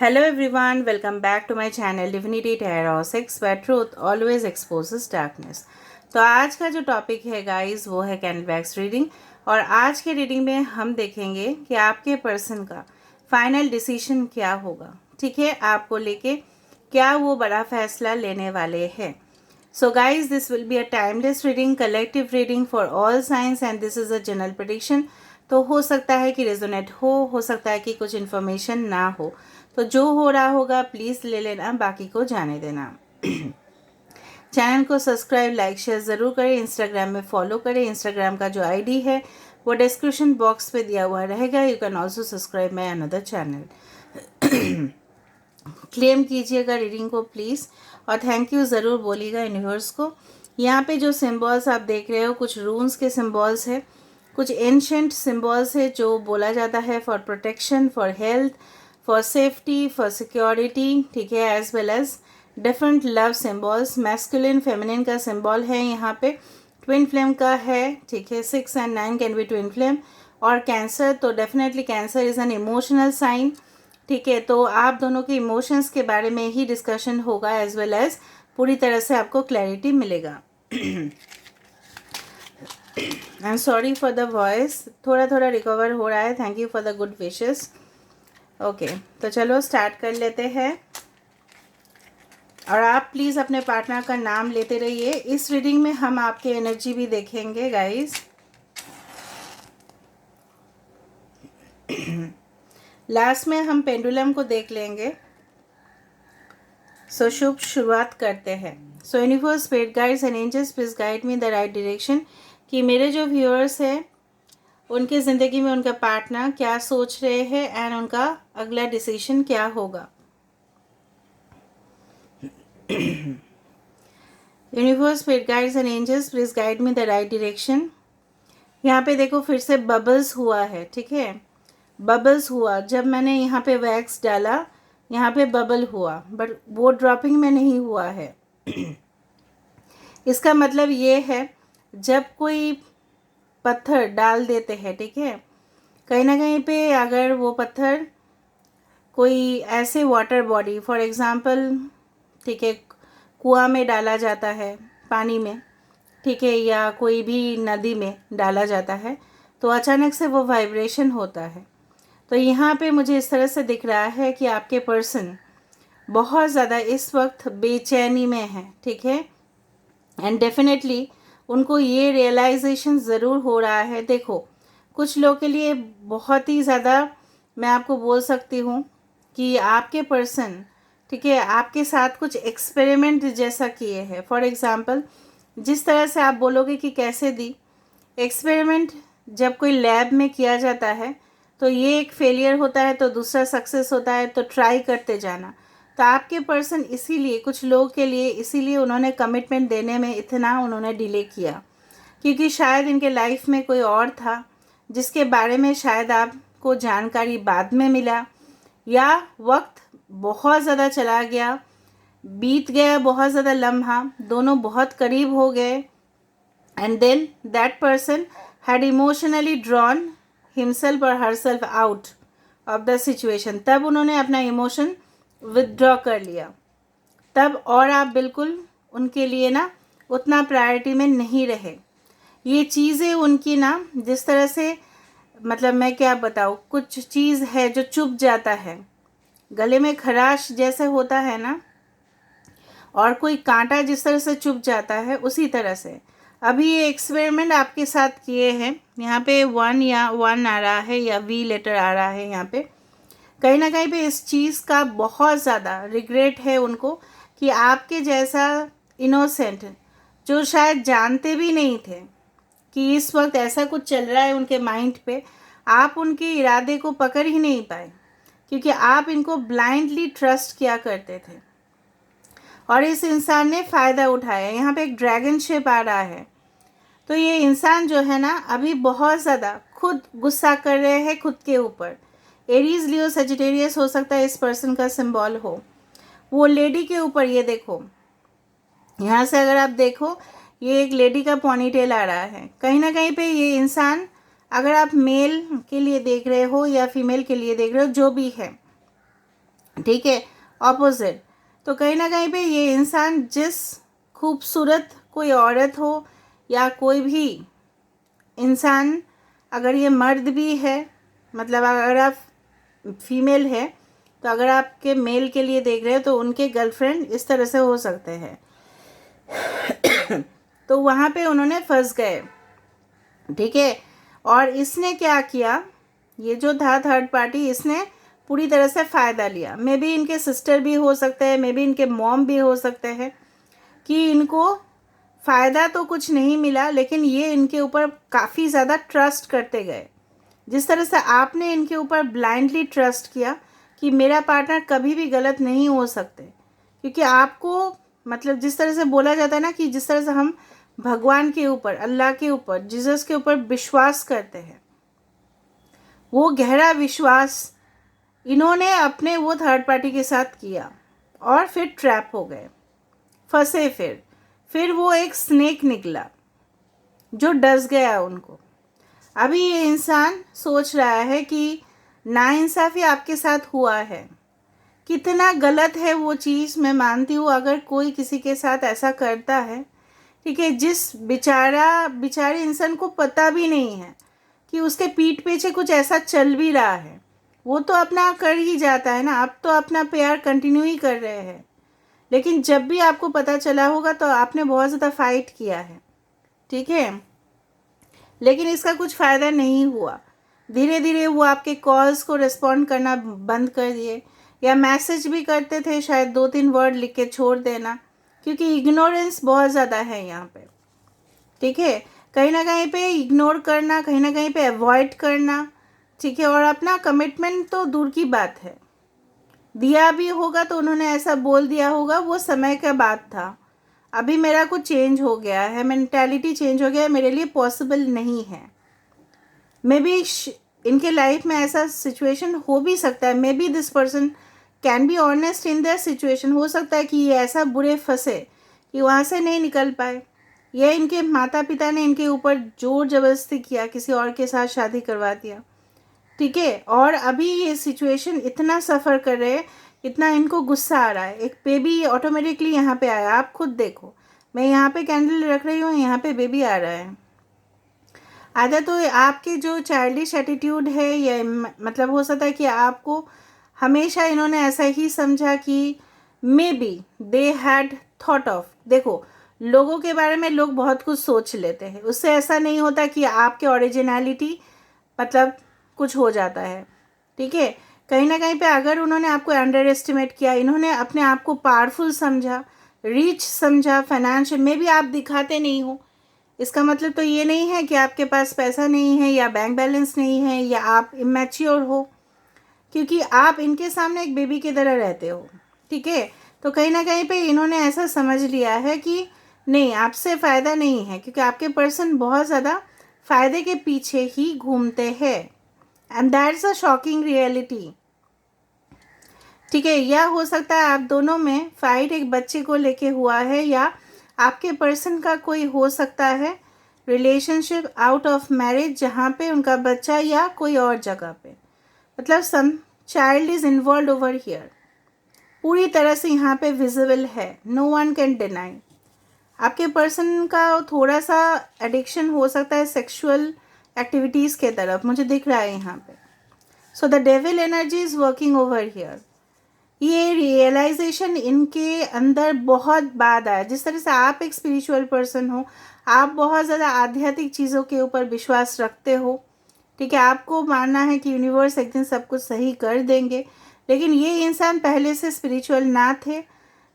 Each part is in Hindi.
Hello everyone, welcome back to my channel Divinity Tarot 6 where truth always exposes darkness। तो आज का जो टॉपिक है गाइस वो है कैंडलबैक्स रीडिंग। और आज के रीडिंग में हम देखेंगे कि आपके पर्सन का फाइनल डिसीजन क्या होगा। ठीक है, आपको लेके क्या वो बड़ा फैसला लेने वाले हैं। So guys, this will be a timeless reading, collective reading for all science and this is a general prediction. तो हो सकता है कि रेजोनेट हो सकता है कि कुछ इन्फॉर्मेशन ना हो। तो जो हो रहा होगा प्लीज़ ले लेना, बाकी को जाने देना। चैनल को सब्सक्राइब लाइक शेयर ज़रूर करें, इंस्टाग्राम में फॉलो करें। इंस्टाग्राम का जो आईडी है वो डिस्क्रिप्शन बॉक्स पे दिया हुआ रहेगा। You can also subscribe my another channel. Claim कीजिएगा रीडिंग को प्लीज़, और थैंक यू ज़रूर बोलिएगा यूनिवर्स को। यहाँ पे जो सिंबल्स आप देख रहे हो कुछ रून्स के सिंबल्स है, कुछ एंशेंट सिंबल्स है जो बोला जाता है for protection, for health, for safety, for security. ठीक है, as well as different love symbols. Masculine feminine का सिंबल है यहाँ पे, ट्विन फ्लेम का है। ठीक है, 6 and 9 can be twin flame. और कैंसर, तो definitely cancer is an emotional sign. ठीक है, तो आप दोनों के इमोशंस के बारे में ही डिस्कशन होगा, एज वेल एज पूरी तरह से आपको क्लैरिटी मिलेगा। I am sorry for the voice, थोड़ा थोड़ा रिकवर हो रहा है। Thank you for the good wishes. Okay, तो चलो स्टार्ट कर लेते हैं। और आप प्लीज़ अपने पार्टनर का नाम लेते रहिए। इस रीडिंग में हम आपके एनर्जी भी देखेंगे गाइस। लास्ट में हम पेंडुलम को देख लेंगे। सो शुभ शुरुआत करते हैं। So universe, spirit guides and angels please guide me the right direction, कि मेरे जो व्यूअर्स हैं उनके ज़िंदगी में उनका पार्टनर क्या सोच रहे हैं एंड उनका अगला डिसीजन क्या होगा। Universe, spirit guides and angels please guide me the right direction. यहाँ पे देखो फिर से बबल्स हुआ है। ठीक है, बबल्स हुआ जब मैंने यहाँ पे वैक्स डाला, यहाँ पे बबल हुआ, बट वो ड्रॉपिंग में नहीं हुआ है। इसका मतलब ये है जब कोई पत्थर डाल देते हैं, ठीक है, कहीं ना कहीं पे अगर वो पत्थर कोई ऐसे वाटर बॉडी, फॉर एग्जांपल, ठीक है, कुआं में डाला जाता है, पानी में, ठीक है, या कोई भी नदी में डाला जाता है, तो अचानक से वो वाइब्रेशन होता है। तो यहाँ पे मुझे इस तरह से दिख रहा है कि आपके पर्सन बहुत ज़्यादा इस वक्त बेचैनी में है। ठीक है, एंड डेफिनेटली उनको ये रियलाइजेशन ज़रूर हो रहा है। देखो, कुछ लोग के लिए बहुत ही ज़्यादा, मैं आपको बोल सकती हूँ कि आपके पर्सन, ठीक है, आपके साथ कुछ एक्सपेरिमेंट जैसा किए हैं। फॉर एग्ज़ाम्पल, जिस तरह से आप बोलोगे कि कैसे दी एक्सपेरिमेंट, जब कोई लैब में किया जाता है तो ये एक फेलियर होता है तो दूसरा सक्सेस होता है, तो ट्राई करते जाना। तो आपके पर्सन इसीलिए, कुछ लोगों के लिए इसीलिए उन्होंने कमिटमेंट देने में इतना उन्होंने डिले किया, क्योंकि शायद इनके लाइफ में कोई और था जिसके बारे में शायद आपको जानकारी बाद में मिला, या वक्त बहुत ज़्यादा चला गया, बीत गया बहुत ज़्यादा लम्हा, दोनों बहुत करीब हो गए, and then that person had emotionally drawn himself और herself out of the situation. तब उन्होंने अपना इमोशन विदड्रॉ कर लिया तब, और आप बिल्कुल उनके लिए ना उतना प्रायोरिटी में नहीं रहे। ये चीज़ें उनकी ना, जिस तरह से, मतलब मैं क्या बताऊँ, कुछ चीज़ है जो चुभ जाता है, गले में खराश जैसे होता है ना, और कोई कांटा जिस तरह से चुभ जाता है, उसी तरह से अभी ये एक्सपेरिमेंट आपके साथ किए हैं। यहाँ पे 1 या 1 आ रहा है या वी लेटर आ रहा है। यहाँ पे कहीं ना कहीं पे इस चीज़ का बहुत ज़्यादा रिग्रेट है उनको, कि आपके जैसा इनोसेंट, जो शायद जानते भी नहीं थे कि इस वक्त ऐसा कुछ चल रहा है उनके माइंड पे, आप उनके इरादे को पकड़ ही नहीं पाए, क्योंकि आप इनको ब्लाइंडली ट्रस्ट किया करते थे और इस इंसान ने फ़ायदा उठाया। यहाँ पे एक ड्रैगन शेप आ रहा है, तो ये इंसान जो है ना अभी बहुत ज़्यादा खुद गुस्सा कर रहे हैं खुद के ऊपर। एरीज, लियो, सजिटेरियस हो सकता है इस पर्सन का सिंबल हो। वो लेडी के ऊपर, ये देखो, यहाँ से अगर आप देखो, ये एक लेडी का पॉनीटेल आ रहा है। कहीं ना कहीं पे ये इंसान, अगर आप मेल के लिए देख रहे हो या फीमेल के लिए देख रहे हो, जो भी है, ठीक है, ऑपोजिट। तो कहीं ना कहीं पे ये इंसान जिस खूबसूरत कोई औरत हो या कोई भी इंसान, अगर ये मर्द भी है, मतलब अगर आप फीमेल है, तो अगर आपके मेल के लिए देख रहे हैं तो उनके गर्लफ्रेंड इस तरह से हो सकते हैं। तो वहाँ पे उन्होंने फंस गए, ठीक है। और इसने क्या किया, ये जो था थर्ड पार्टी, इसने पूरी तरह से फ़ायदा लिया। मे बी इनके सिस्टर भी हो सकते हैं, मे बी इनके मॉम भी हो सकते हैं, कि इनको फ़ायदा तो कुछ नहीं मिला, लेकिन ये इनके ऊपर काफ़ी ज़्यादा ट्रस्ट करते गए। जिस तरह से आपने इनके ऊपर ब्लाइंडली ट्रस्ट किया कि मेरा पार्टनर कभी भी गलत नहीं हो सकते, क्योंकि आपको, मतलब जिस तरह से बोला जाता है ना कि जिस तरह से हम भगवान के ऊपर, अल्लाह के ऊपर, जीसस के ऊपर विश्वास करते हैं, वो गहरा विश्वास इन्होंने अपने वो थर्ड पार्टी के साथ किया और फिर ट्रैप हो गए, फंसे। फिर वो एक स्नेक निकला जो डस गया उनको। अभी ये इंसान सोच रहा है कि नाइंसाफ़ी आपके साथ हुआ है, कितना गलत है वो चीज़, मैं मानती हूँ अगर कोई किसी के साथ ऐसा करता है, ठीक है, जिस बेचारे इंसान को पता भी नहीं है कि उसके पीठ पीछे कुछ ऐसा चल भी रहा है, वो तो अपना कर ही जाता है ना, आप तो अपना प्यार कंटिन्यू ही कर रहे हैं। लेकिन जब भी आपको पता चला होगा तो आपने बहुत ज़्यादा फाइट किया है, ठीक है, लेकिन इसका कुछ फ़ायदा नहीं हुआ। धीरे धीरे वो आपके कॉल्स को रिस्पॉन्ड करना बंद कर दिए, या मैसेज भी करते थे, शायद 2-3 वर्ड लिख के छोड़ देना, क्योंकि इग्नोरेंस बहुत ज़्यादा है यहाँ पे, ठीक है। कहीं ना कहीं पे इग्नोर करना, कहीं ना कहीं पे अवॉइड करना, ठीक है। और अपना कमिटमेंट तो दूर की बात है, दिया भी होगा तो उन्होंने ऐसा बोल दिया होगा वो समय का बात था, अभी मेरा कुछ चेंज हो गया है, मेंटालिटी चेंज हो गया है, मेरे लिए पॉसिबल नहीं है। मे बी इनके लाइफ में ऐसा सिचुएशन हो भी सकता है, may be this person can be honest in their situation. हो सकता है कि ये ऐसा बुरे फंसे कि वहाँ से नहीं निकल पाए, या इनके माता पिता ने इनके ऊपर जोर जबरदस्ती किया, किसी और के साथ शादी करवा दिया, ठीक है। और अभी ये सिचुएशन इतना सफ़र कर रहे हैं, इतना इनको गुस्सा आ रहा है, एक बेबी ऑटोमेटिकली यहाँ पे आया, आप खुद देखो, मैं यहाँ पे कैंडल रख रही हूँ, यहाँ पे बेबी आ रहा है। आधा तो आपके जो चाइल्डिश एटीट्यूड है, या मतलब हो सकता है कि आपको हमेशा इन्होंने ऐसा ही समझा कि may be they had thought of, देखो लोगों के बारे में लोग बहुत कुछ सोच लेते हैं, उससे ऐसा नहीं होता कि आपके ओरिजिनलिटी मतलब कुछ हो जाता है, ठीक है। कहीं ना कहीं पे अगर उन्होंने आपको अंडर एस्टिमेट किया, इन्होंने अपने आप को पावरफुल समझा, रिच समझा, फाइनेंशियल में भी आप दिखाते नहीं हो, इसका मतलब तो ये नहीं है कि आपके पास पैसा नहीं है या बैंक बैलेंस नहीं है या आप इमेच्योर हो, क्योंकि आप इनके सामने एक बेबी की तरह रहते हो, ठीक है। तो कहीं ना कहीं पे इन्होंने ऐसा समझ लिया है कि नहीं, आपसे फ़ायदा नहीं है, क्योंकि आपके पर्सन बहुत ज़्यादा फ़ायदे के पीछे ही घूमते हैं, and that's a shocking reality, ठीक है। या हो सकता है आप दोनों में फाइट एक बच्चे को लेके हुआ है, या आपके पर्सन का कोई हो सकता है रिलेशनशिप आउट ऑफ मैरिज, जहाँ पे उनका बच्चा या कोई और जगह पे, मतलब some child is involved over here, पूरी तरह से यहाँ पे विजिबल है, नो वन कैन डिनाई। आपके पर्सन का थोड़ा सा एडिक्शन हो सकता है सेक्सुअल एक्टिविटीज़ के तरफ, मुझे दिख रहा है यहाँ पे। So the devil energy is working over here. ये रियलाइजेशन इनके अंदर बहुत बाद आया, जिस तरह से आप एक स्पिरिचुअल पर्सन हो, आप बहुत ज़्यादा आध्यात्मिक चीज़ों के ऊपर विश्वास रखते हो, ठीक है, आपको मानना है कि यूनिवर्स एक दिन सब कुछ सही कर देंगे, लेकिन ये इंसान पहले से स्पिरिचुअल ना थे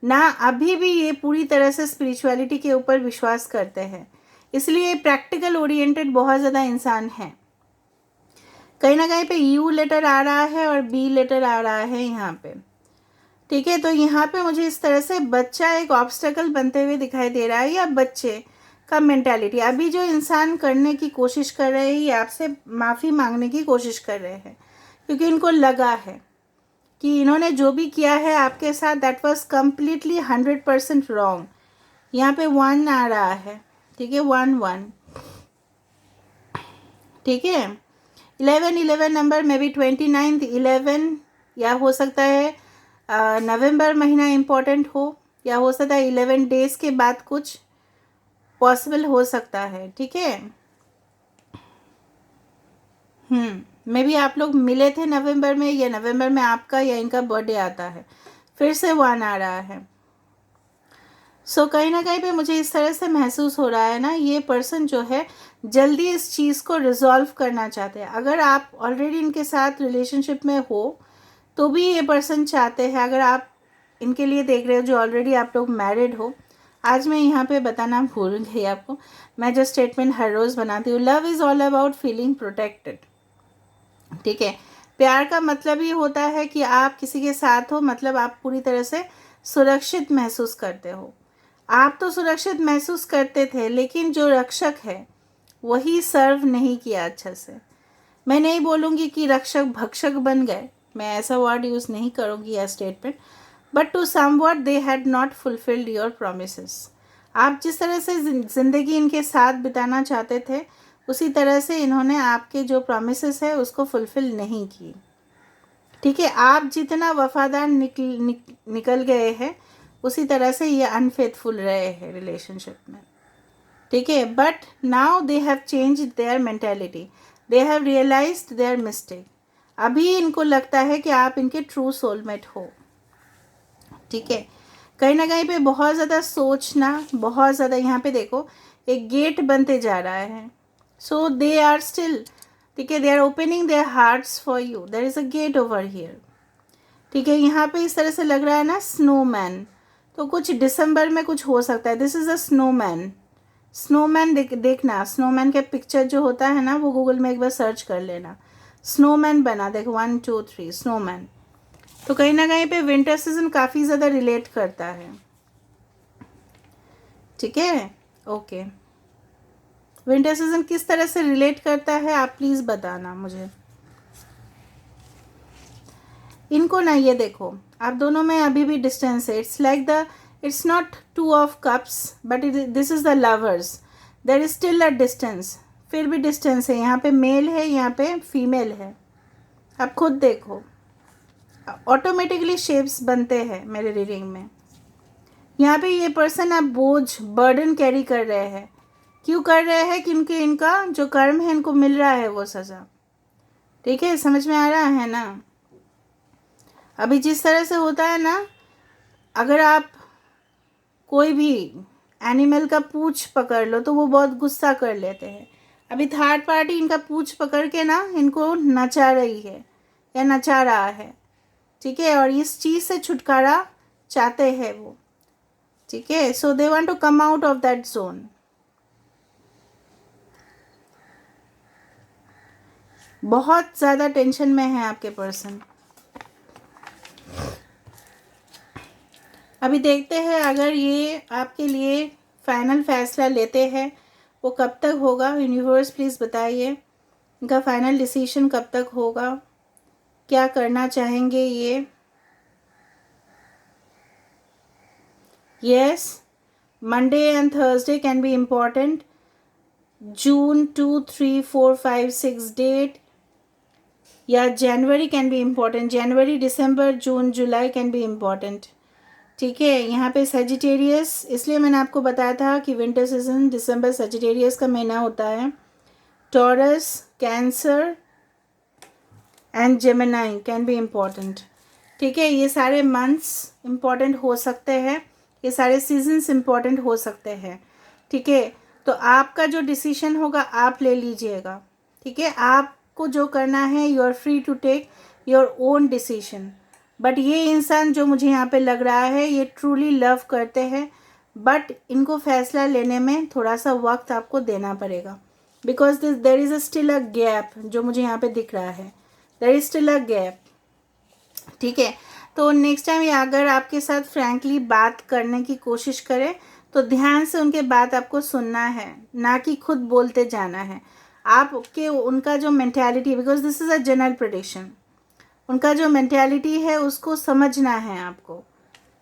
ना अभी भी ये पूरी तरह से स्पिरिचुअलिटी के ऊपर विश्वास करते हैं, इसलिए प्रैक्टिकल ओरिएंटेड बहुत ज़्यादा इंसान हैं। कहीं ना कहीं पे यू लेटर आ रहा है और बी लेटर आ रहा है यहाँ पे, ठीक है। तो यहाँ पे मुझे इस तरह से बच्चा एक ऑब्स्टेकल बनते हुए दिखाई दे रहा है, या बच्चे का मेंटालिटी। अभी जो इंसान करने की कोशिश कर रहे हैं, ये आपसे माफ़ी मांगने की कोशिश कर रहे हैं, क्योंकि इनको लगा है कि इन्होंने जो भी किया है आपके साथ, दैट वाज कम्प्लीटली 100% रॉन्ग। यहाँ पे 1 आ रहा है, ठीक है, 1 ठीक है। 11 नंबर में भी 29 11, या हो सकता है नवंबर महीना इम्पोर्टेंट हो, या हो सकता है 11 डेज के बाद कुछ पॉसिबल हो सकता है, ठीक है। मे बी आप लोग मिले थे नवंबर में, या नवंबर में आपका या इनका बर्थडे आता है, फिर से 1 आ रहा है। सो कहीं ना कहीं पे मुझे इस तरह से महसूस हो रहा है ना, ये पर्सन जो है जल्दी इस चीज़ को रिजॉल्व करना चाहते हैं। अगर आप ऑलरेडी इनके साथ रिलेशनशिप में हो तो भी ये पर्सन चाहते हैं, अगर आप इनके लिए देख रहे हो जो ऑलरेडी आप लोग मैरिड हो। आज मैं यहाँ पे बताना भूल गई आपको, मैं जो स्टेटमेंट हर रोज़ बनाती हूँ, love is all about feeling protected, ठीक है। प्यार का मतलब ही होता है कि आप किसी के साथ हो, मतलब आप पूरी तरह से सुरक्षित महसूस करते हो। आप तो सुरक्षित महसूस करते थे, लेकिन जो रक्षक है वही सर्व नहीं किया अच्छा से। मैं नहीं बोलूँगी कि रक्षक भक्षक बन गए, मैं ऐसा वर्ड यूज़ नहीं करूँगी या statement, but to somewhat they had not fulfilled your promises. आप जिस तरह से ज़िंदगी इनके साथ बिताना चाहते थे, उसी तरह से इन्होंने आपके जो प्रोमिसेस है उसको फुलफिल नहीं की, ठीक है। आप जितना वफादार निकल गए हैं, उसी तरह से ये अनफेथफुल रहे हैं रिलेशनशिप में, ठीक है। But now they have change their mentality, they have realised their mistake. अभी इनको लगता है कि आप इनके ट्रू सोलमेट हो, ठीक है। कहीं ना कहीं पे बहुत ज़्यादा सोचना, बहुत ज़्यादा, यहाँ पे देखो एक गेट बनते जा रहा है। सो दे आर स्टिल, ठीक है, they are opening their hearts for you, there is a gate over here, ठीक है। यहाँ पे इस तरह से लग रहा है ना स्नोमैन, तो कुछ दिसंबर में कुछ हो सकता है। This is a snowman. Snowman देखना, स्नोमैन के पिक्चर जो होता है ना, वो गूगल में एक बार सर्च कर लेना, स्नोमैन बना, देखो 1 2 3 स्नोमैन। तो कहीं ना कहीं पे विंटर सीजन काफ़ी ज़्यादा रिलेट करता है, ठीक है। ओके, विंटर सीजन किस तरह से रिलेट करता है आप प्लीज़ बताना मुझे। इनको ना ये देखो, आप दोनों में अभी भी डिस्टेंस है। It's like the, it's not 2 of cups, but this is the lovers, there is still a distance. फिर भी डिस्टेंस है, यहाँ पे मेल है, यहाँ पे फीमेल है। आप खुद देखो, ऑटोमेटिकली शेप्स बनते हैं मेरे रीडिंग में। यहाँ पे ये पर्सन आप बोझ, बर्डन कैरी कर रहे हैं। क्यों कर रहे हैं? क्योंकि इनका जो कर्म है इनको मिल रहा है वो सज़ा, ठीक है। समझ में आ रहा है ना? अभी जिस तरह से होता है ना, अगर आप कोई भी एनिमल का पूंछ पकड़ लो तो वो बहुत गुस्सा कर लेते हैं। अभी थर्ड पार्टी इनका पूंछ पकड़ के ना इनको नचा रही है या नचा रहा है, ठीक है, और इस चीज़ से छुटकारा चाहते हैं वो, ठीक है। So they want to come out of that zone. बहुत ज़्यादा टेंशन में है आपके पर्सन। अभी देखते हैं अगर ये आपके लिए फाइनल फैसला लेते हैं वो कब तक होगा। यूनिवर्स प्लीज़ बताइए इनका फाइनल डिसीजन कब तक होगा, क्या करना चाहेंगे ये। Yes, Monday and Thursday can be important. June 2 3 4 5 6 date, या January can be important. January, December, June, July can be important, ठीक है। यहाँ पे सजिटेरियस, इसलिए मैंने आपको बताया था कि विंटर सीजन दिसंबर सजिटेरियस का महीना होता है। Taurus, cancer and Gemini can be important, ठीक है। ये सारे मंथ्स इम्पॉर्टेंट हो सकते हैं, ये सारे सीजन्स इम्पॉर्टेंट हो सकते हैं, ठीक है। तो आपका जो डिसीजन होगा आप ले लीजिएगा, ठीक है। आपको जो करना है, you are free to take your own decision. But ये इंसान जो मुझे यहाँ पे लग रहा है ये ट्रूली लव करते हैं, बट इनको फैसला लेने में थोड़ा सा वक्त आपको देना पड़ेगा, because there is still a gap जो मुझे यहाँ पे दिख रहा है, there is still a gap, ठीक है। तो नेक्स्ट टाइम ये अगर आपके साथ फ्रैंकली बात करने की कोशिश करें तो ध्यान से उनके बात आपको सुनना है, ना कि खुद बोलते जाना है। आपके उनका जो mentality, because this is a general prediction, उनका जो मेंटालिटी है उसको समझना है आपको,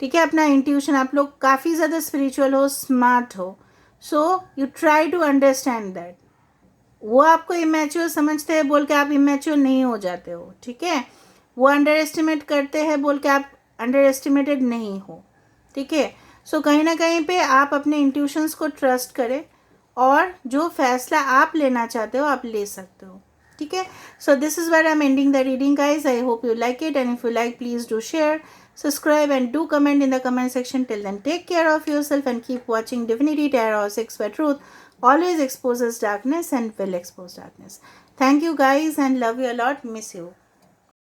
ठीक है। अपना इंट्यूशन, आप लोग काफ़ी ज़्यादा स्पिरिचुअल हो, स्मार्ट हो, so you try to understand that. वो आपको इमेच्योर समझते हैं बोल के आप इमेच्योर नहीं हो जाते हो, ठीक है। वो अंडर एस्टिमेट करते हैं बोल के आप अंडर एस्टिमेटेड नहीं हो, ठीक है। सो कहीं ना कहीं पे आप अपने इंट्यूशंस को ट्रस्ट करें और जो फैसला आप लेना चाहते हो आप ले सकते हो, ठीक है। So this is where I am ending the reading guys. I hope you like it, and if you like, please do share, subscribe, and do comment in the comment section. Till then, take care of yourself and keep watching Divinity Tarot 6, where truth always exposes darkness and will expose darkness. Thank you guys and love you a lot. Miss you.